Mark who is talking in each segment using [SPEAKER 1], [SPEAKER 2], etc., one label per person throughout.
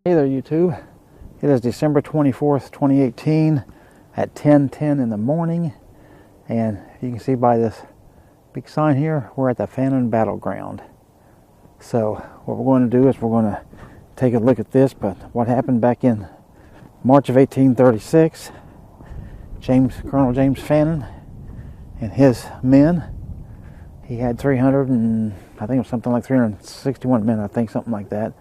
[SPEAKER 1] Hey there YouTube, it is December 24th, 2018 at 10:10 in the morning, and you can see by this big sign here, we're at the Fannin battleground. So what we're going to do is we're going to take a look at this, but what happened back in March of 1836, Colonel James Fannin and his men, he had 300 and I think it was something like 361 men, I think something like that.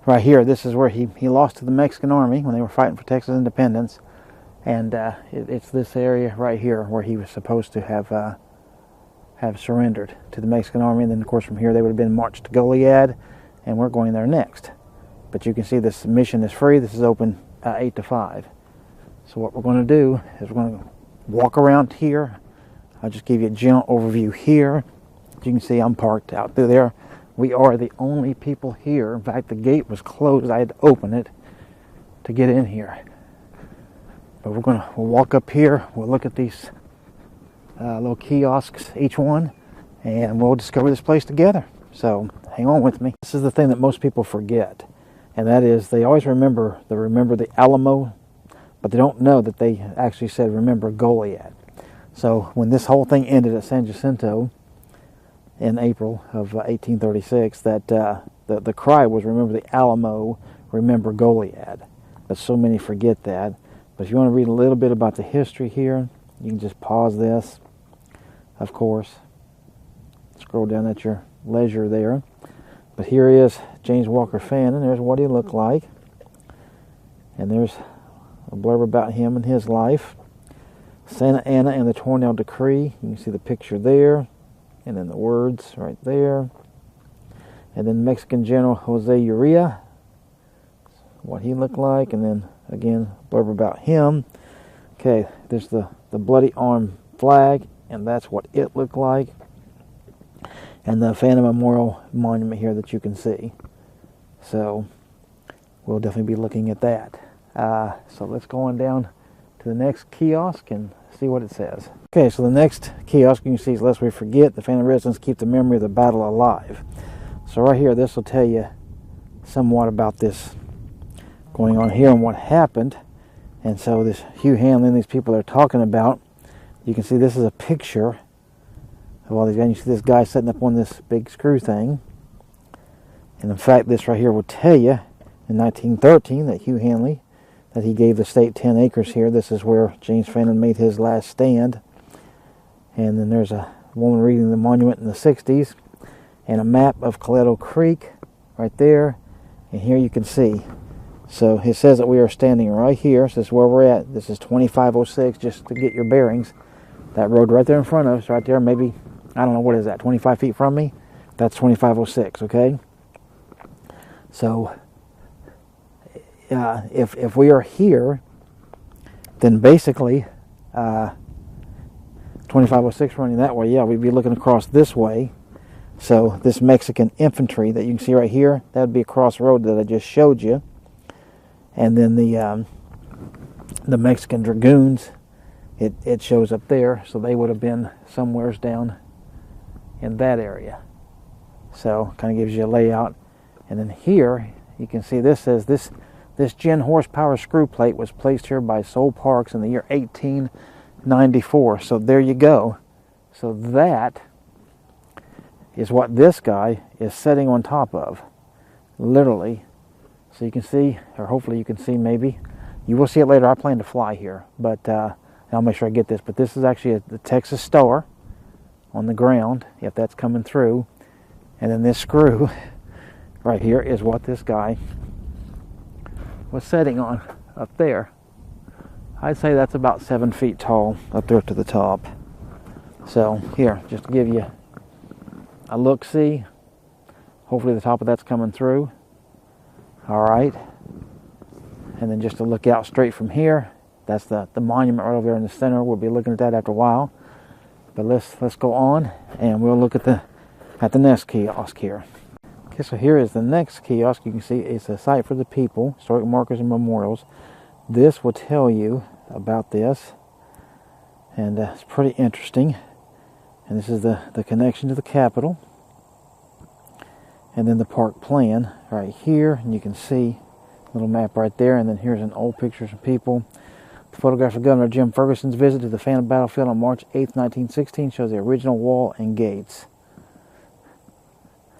[SPEAKER 1] Right here, this is where he lost to the Mexican army when they were fighting for Texas independence, and it's this area right here where he was supposed to have surrendered to the Mexican army, and then of course from here they would have been marched to Goliad, and we're going there next. But you can see this mission is free. This is open 8 to 5. So what we're going to do is we're going to walk around here. I'll just give you a general overview here. As you can see, I'm parked out through there. We are the only people here. In fact, the gate was closed. I had to open it to get in here. But we'll walk up here. We'll look at these little kiosks, each one, and we'll discover this place together. So hang on with me. This is the thing that most people forget, and that is they always remember the Alamo, but they don't know that they actually said remember Goliad. So when this whole thing ended at San Jacinto in April of 1836, that the cry was remember the Alamo, remember Goliad. But so many forget that. But if you want to read a little bit about the history here, you can just pause this, of course. Scroll down at your leisure there. But here is James Walker Fannin. There's what he looked like. And there's a blurb about him and his life. Santa Anna and the Tornell Decree. You can see the picture there. And then the words right there. And then Mexican General Jose Urrea, what he looked like. And then again, blurb about him. Okay, there's the bloody arm flag, and that's what it looked like. And the Fannin Memorial Monument here that you can see. So we'll definitely be looking at that. So let's go on down to the next kiosk and see what it says. Okay, so the next kiosk you can see is Lest We Forget, the Fannin residents keep the memory of the battle alive. So right here, this will tell you somewhat about this going on here and what happened. And so this Hugh Hanley and these people they're talking about, you can see this is a picture of all these guys. You see this guy sitting up on this big screw thing. And in fact, this right here will tell you in 1913 that Hugh Hanley, that he gave the state 10 acres here. This is where James Fannin made his last stand. And then there's a woman reading the monument in the 60s. And a map of Coleto Creek right there. And here you can see. So it says that we are standing right here. So this is where we're at. This is 2506, just to get your bearings. That road right there in front of us, right there, maybe, I don't know, what is that, 25 feet from me? That's 2506, okay? So if we are here, then basically 2506 running that way, yeah, we'd be looking across this way. So this Mexican infantry that you can see right here, that would be across the road that I just showed you. And then the Mexican dragoons, it shows up there, so they would have been somewheres down in that area. So kind of gives you a layout. And then here you can see this says this gin horsepower screw plate was placed here by Soul Parks in the year 1894. So there you go. So that is what this guy is sitting on top of, literally. So you can see, or hopefully you can see maybe. You will see it later. I plan to fly here, but I'll make sure I get this. But this is actually the Texas Star on the ground, if that's coming through. And then this screw right here is what this guy was sitting on up there. I'd say that's about 7 feet tall up there to the top. So here, just to give you a look-see. Hopefully the top of that's coming through. All right. And then just to look out straight from here, that's the monument right over there in the center. We'll be looking at that after a while. But let's go on, and we'll look at the next kiosk here. Okay, so here is the next kiosk. You can see it's a site for the people, historic markers and memorials. This will tell you about this, and it's pretty interesting. And this is the connection to the Capitol. And then the park plan right here, and you can see a little map right there. And then here's an old picture of some people. The photograph of Governor Jim Ferguson's visit to the Fannin battlefield on March 8th, 1916 shows the original wall and gates.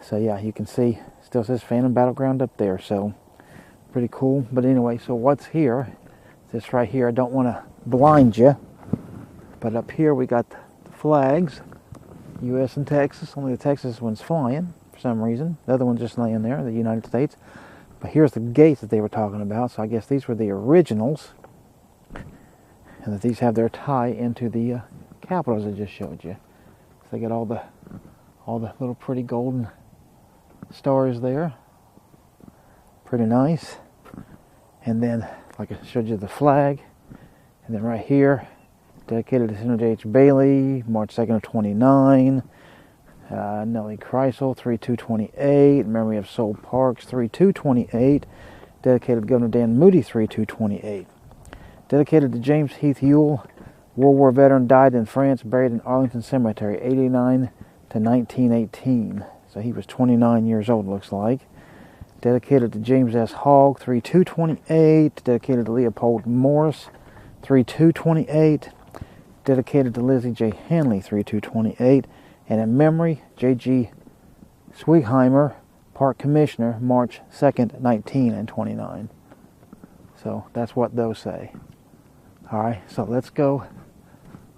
[SPEAKER 1] So yeah, you can see, still says Fannin Battleground up there, so pretty cool. But anyway, so what's here, this right here, I don't want to blind you, but up here we got the flags, U.S. and Texas. Only the Texas one's flying for some reason. The other one's just laying there, the United States. But here's the gates that they were talking about, so I guess these were the originals, and that these have their tie into the capitals I just showed you. So they got all the little pretty golden stars there. Pretty nice. And then, like I showed you, the flag. And then right here, dedicated to Senator H. Bailey, March 2nd of 29. Nellie Kreisel, 3/2/28. Memory of Soul Parks, 3/2/28. Dedicated to Governor Dan Moody, 3/2/28. Dedicated to James Heath Ewell, World War veteran, died in France, buried in Arlington Cemetery, 89 to 1918. So he was 29 years old, looks like. Dedicated to James S. Hogg, 3/2/28. Dedicated to Leopold Morris, 3/2/28. Dedicated to Lizzie J. Hanley, 3/2/28. And in memory, J.G. Swigheimer, Park Commissioner, March 2nd, 19 and 29. So that's what those say. All right, so let's go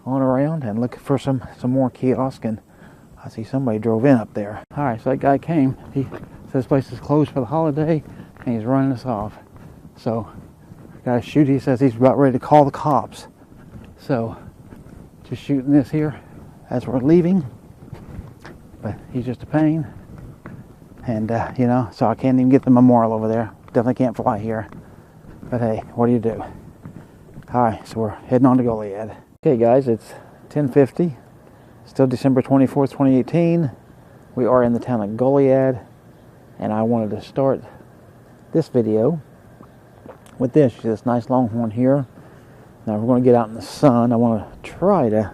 [SPEAKER 1] on around and look for some more kiosks. And I see somebody drove in up there. All right, so that guy came. He says this place is closed for the holiday, and he's running us off. So, gotta shoot. He says he's about ready to call the cops. So, just shooting this here as we're leaving. But he's just a pain. And, so I can't even get the memorial over there. Definitely can't fly here. But hey, what do you do? All right, so we're heading on to Goliad. Okay, guys, it's 10:50. Still December 24th, 2018. We are in the town of Goliad. And I wanted to start this video with this. You see this nice longhorn here. Now we're going to get out in the sun. I want to try to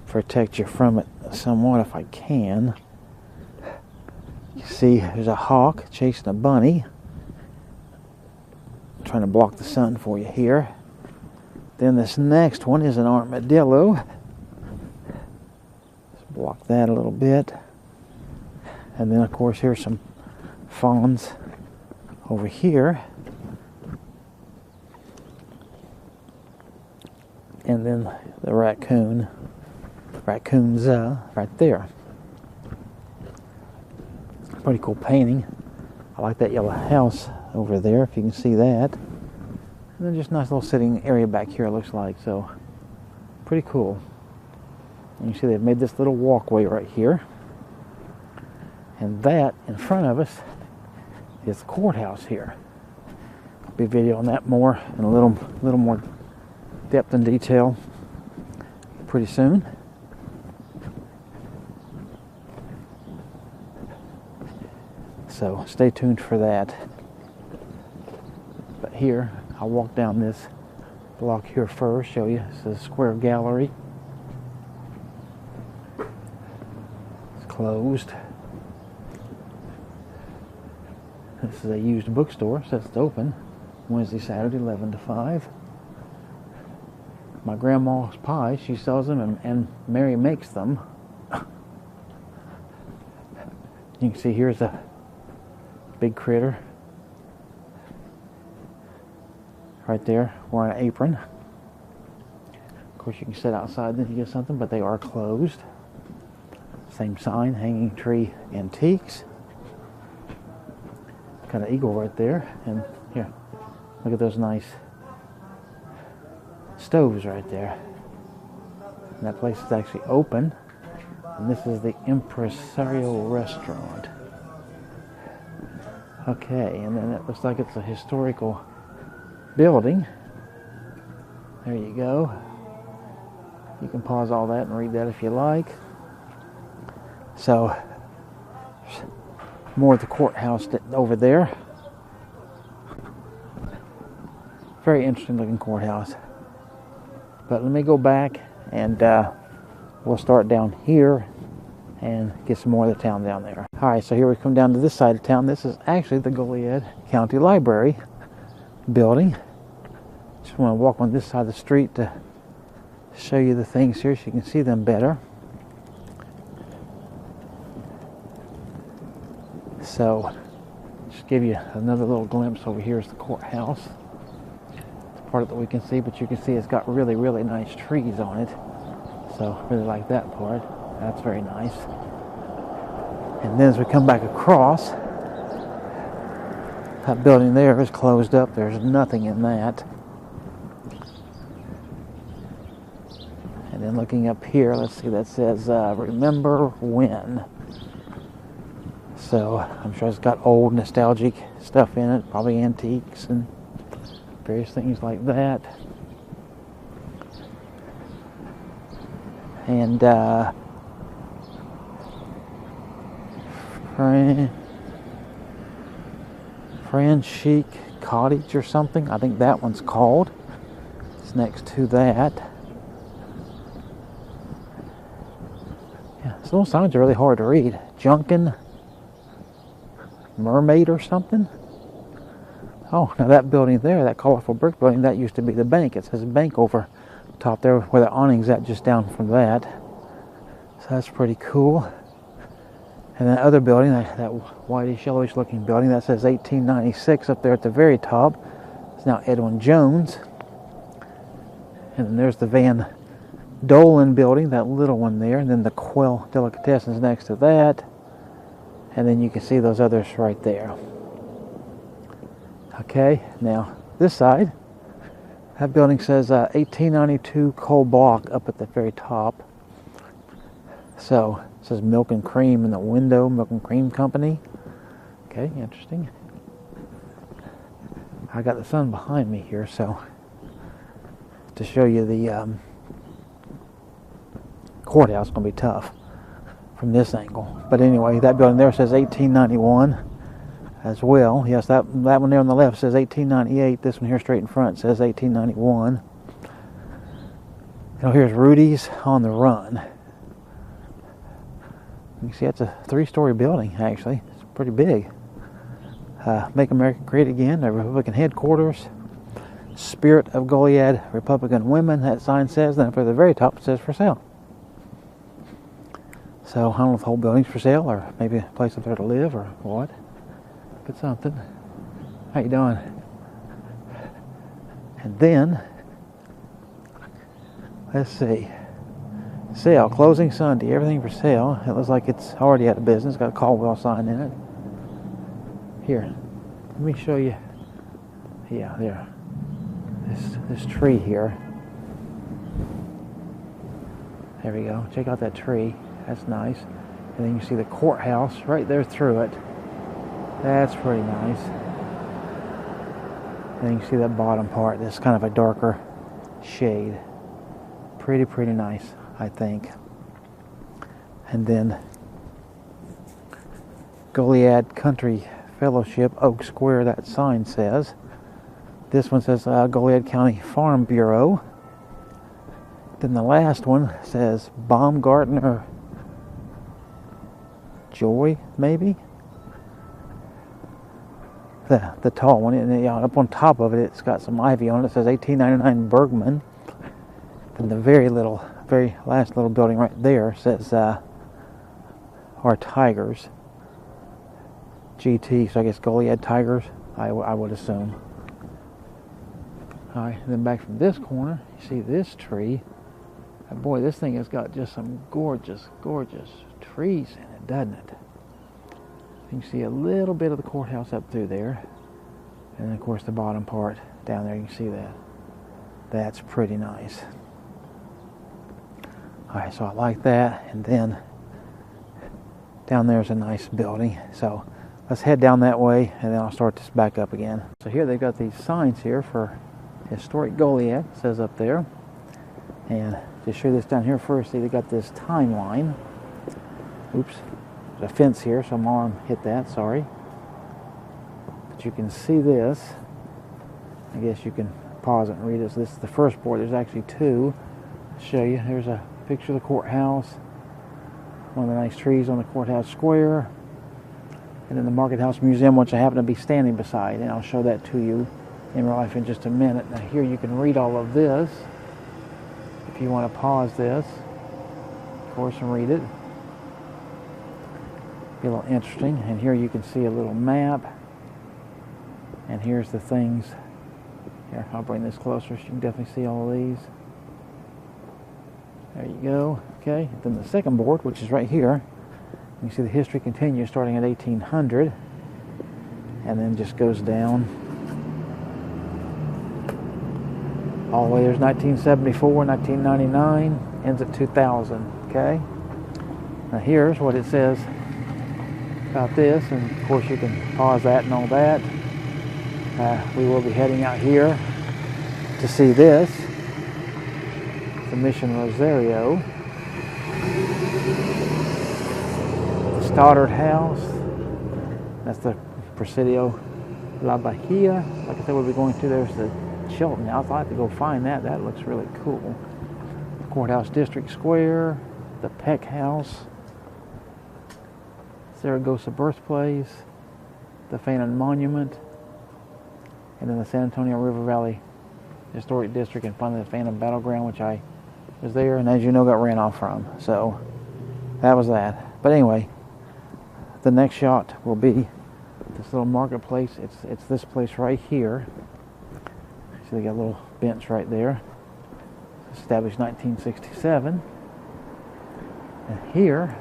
[SPEAKER 1] protect you from it somewhat if I can. You see there's a hawk chasing a bunny. I'm trying to block the sun for you here. Then this next one is an armadillo. Let's block that a little bit. And then of course here's some fawns over here. And then the raccoons right there. Pretty cool painting. I like that yellow house over there, if you can see that. And then just a nice little sitting area back here, it looks like. So, pretty cool. And you see they've made this little walkway right here. And that, in front of us, is the courthouse here. I'll be videoing that more in a little more depth and detail pretty soon. So stay tuned for that. But here, I'll walk down this block here first, show you. It's a square gallery. It's closed. This is a used bookstore, says it's open Wednesday, Saturday, 11 to 5. My grandma's pie, she sells them, and Mary makes them. You can see here's a big critter right there wearing an apron. Of course, you can sit outside and get something, but they are closed. Same sign, Hanging Tree Antiques. Got an eagle right there, and here, look at those nice stoves right there. And that place is actually open, and this is the Impresario Restaurant. Okay, and then it looks like it's a historical building. There you go. You can pause all that and read that if you like. So, more of the courthouse over there. Very interesting looking courthouse. But let me go back and we'll start down here and get some more of the town down there. Alright, so here we come down to this side of town. This is actually the Goliad County Library building. Just want to walk on this side of the street to show you the things here so you can see them better. So, just give you another little glimpse. Over here is the courthouse. It's part of it that we can see, but you can see it's got really, really nice trees on it. So, really like that part. That's very nice. And then as we come back across, that building there is closed up. There's nothing in that. And then looking up here, let's see, that says, remember when. So I'm sure it's got old nostalgic stuff in it, probably antiques and various things like that. And Fran Chic Cottage or something, I think that one's called. It's next to that. Yeah, some of those signs are really hard to read. Junkin Mermaid or something. Oh, now that building there, that colorful brick building, that used to be the bank. It says bank over top there where the awning's at, just down from that. So that's pretty cool. And that other building, that whitish, yellowish looking building, that says 1896 up there at the very top. It's now Edwin Jones. And then there's the Van Dolen building, that little one there. And then the Quell Delicatessens next to that. And then you can see those others right there. Okay, now this side, that building says 1892 Coal Block up at the very top. So it says Milk and Cream in the window, Milk and Cream Company. Okay, interesting. I got the sun behind me here, so to show you the courthouse is going to be tough from this angle. But anyway, that building there says 1891 as well. Yes, that one there on the left says 1898. This one here straight in front says 1891. And here's Rudy's on the Run. You can see that's a 3-story building, actually. It's pretty big. Make America Great Again, the Republican headquarters. Spirit of Goliad, Republican Women, that sign says. Then up at the very top it says for sale. So I don't know if the whole building's for sale or maybe a place up there to live or what. But something. How you doing? And then, let's see. Sale, closing Sunday, everything for sale. It looks like it's already out of business. Got a Caldwell sign in it. Here, let me show you. Yeah, there. This tree here. There we go. Check out that tree. That's nice. And then you see the courthouse right there through it. That's pretty nice. And then you see that bottom part. This kind of a darker shade. Pretty nice, I think. And then Goliad Country Fellowship, Oak Square, that sign says. This one says Goliad County Farm Bureau. Then the last one says Baumgartner Joy, maybe? the tall one, and up on top of it, it's got some ivy on it. It says 1899 Bergman. And the very last little building right there says our Tigers. GT, so I guess Goliad Tigers, I would assume. Alright, and then back from this corner, you see this tree. And boy, this thing has got just some gorgeous, gorgeous trees in it, doesn't it? You can see a little bit of the courthouse up through there. And then, of course, the bottom part down there, you can see that. That's pretty nice. Alright, so I like that. And then down there's a nice building. So let's head down that way, and then I'll start this back up again. So here they've got these signs here for Historic Goliad, it says up there. And to show this down here first, see they got this timeline. Oops, there's a fence here, so my arm hit that, sorry. But you can see this. I guess you can pause it and read this. This is the first board. There's actually two. I'll show you. There's a picture of the courthouse. One of the nice trees on the courthouse square. And then the Market House Museum, which I happen to be standing beside. And I'll show that to you in real life in just a minute. Now here you can read all of this. If you want to pause this, of course, and read it. Be a little interesting. And here you can see a little map. And here's the things. Here, I'll bring this closer so you can definitely see all of these. There you go. Okay, then the second board, which is right here, you see the history continues starting at 1800 and then just goes down all the way. There's 1974, 1999, ends at 2000. Okay, now here's what it says about this, and of course you can pause that and all that. We will be heading out here to see this, the Mission Rosario, the Stoddard House, that's the Presidio La Bahia. Like I said, we'll be going to, there's the Chilton House. I'd like to go find that. That looks really cool. The Courthouse District Square, the Peck House, Zaragoza Birthplace, the Fannin Monument, and then the San Antonio River Valley Historic District, and finally the Fannin Battleground, which I was there and, as you know, got ran off from. So that was that. But anyway, the next shot will be this little marketplace. It's this place right here. See, they got a little bench right there. Established 1967. And here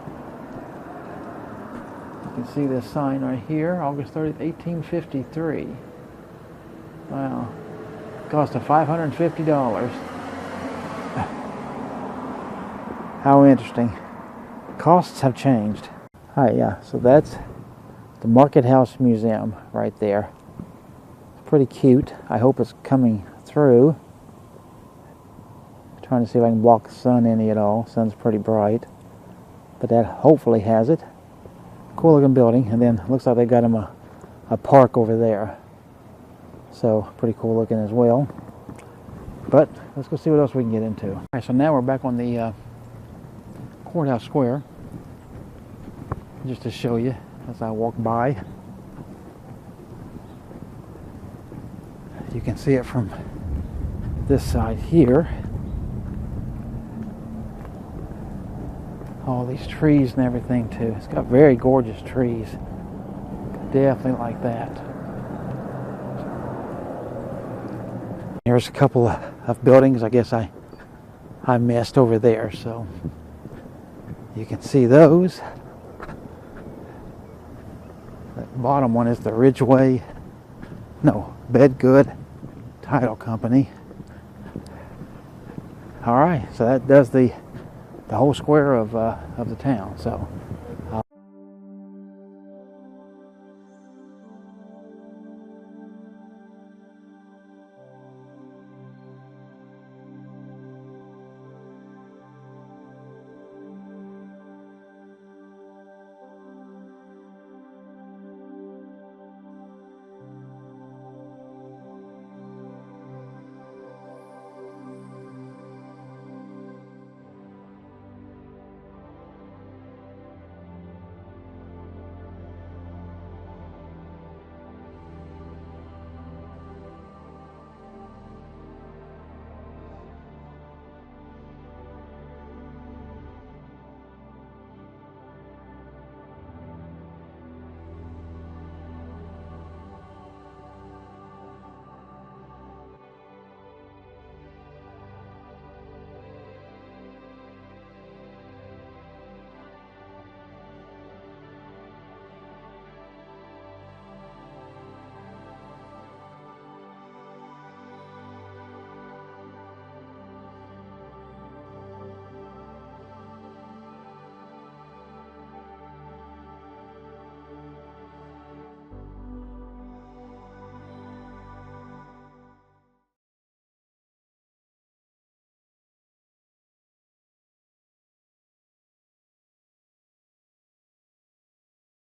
[SPEAKER 1] you can see this sign right here, August 30th, 1853. Wow. Cost of $550. How interesting. Costs have changed. Alright, yeah, so that's the Market House Museum right there. It's pretty cute. I hope it's coming through. I'm trying to see if I can block the sun any at all. Sun's pretty bright. But that hopefully has it. Cool looking building. And then looks like they got him a park over there. So pretty cool looking as well. But let's go see what else we can get into. Alright, so now we're back on the Courthouse Square. Just to show you as I walk by. You can see it from this side here. All these trees and everything too. It's got very gorgeous trees. Definitely like that. There's a couple of buildings I guess I missed over there, so you can see those. That bottom one is the Bedgood Title Company. Alright, so that does the whole square of the town. So